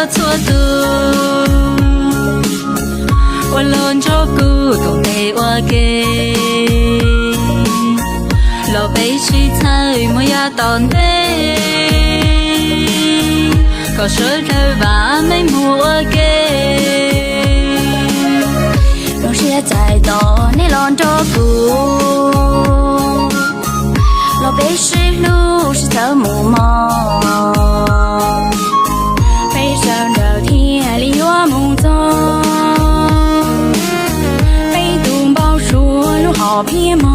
错度，我lon着骨共被我给，老被水彩莫呀当的，có sơ thơ và mấy mùa kê nó sẽ dài đó nên lon cho cụ lo bé sĩ lu sẽ thở mù mò bây giờ đầu thì li hoa mù gió bây tùm bao số lu họ phía mò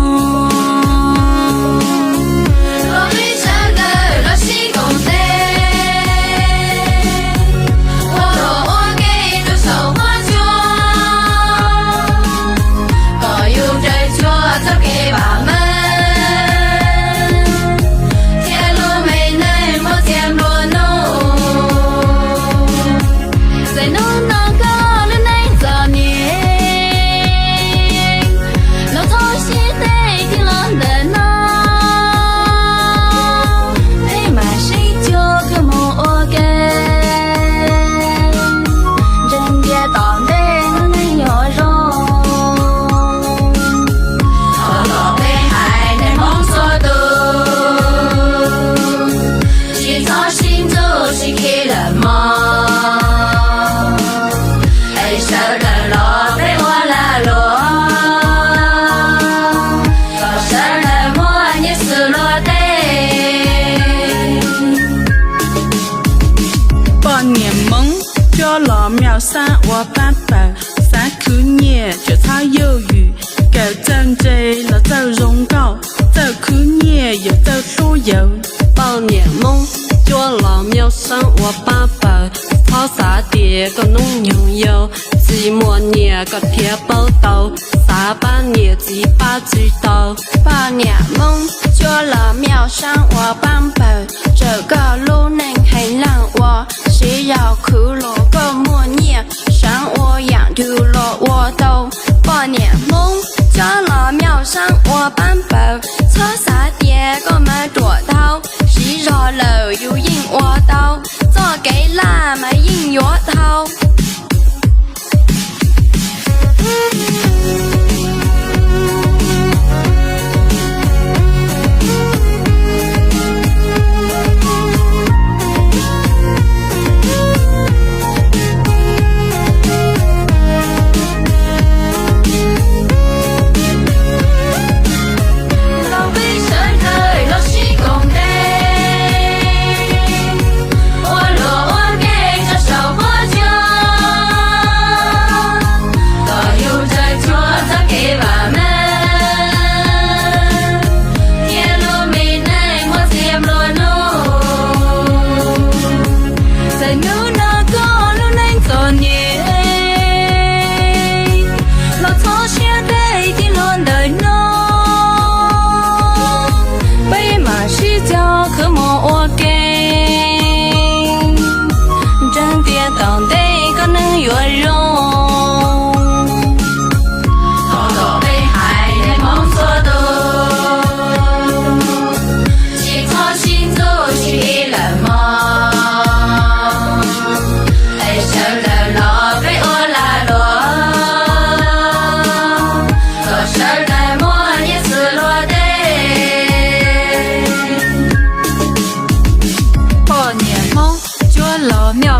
秒杀我八百，三口年就差有余，够正正了走荣高，走口年又走所有。包年梦，叫老秒杀我八百，跑啥碟个弄拥有，寂寞年个贴报道，撒把年纪把知道。包年梦，叫老秒杀我八百，这个路能很让我，谁要哭了个默念，伤我养丢了我都。包年梦，叫老秒杀我八百，操啥碟个没捉到，谁绕路又引我到，做给辣没引我头。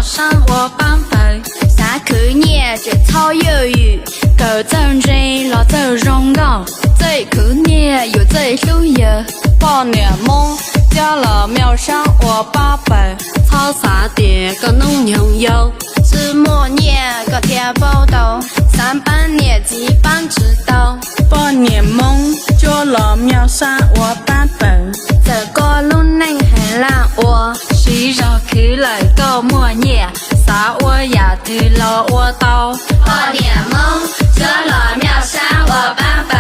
伤我半辈，三口年就草有余，够正正老走荣高，这口年又这手有，包年梦叫老秒杀我八辈，操啥碟个弄拥有，寂寞年个贴报道，三把年纪半知道。包年梦叫老秒杀我八辈，这个路能很让我，谁绕去来个默念，杀我呀对了我刀。包年梦叫老秒杀我八辈。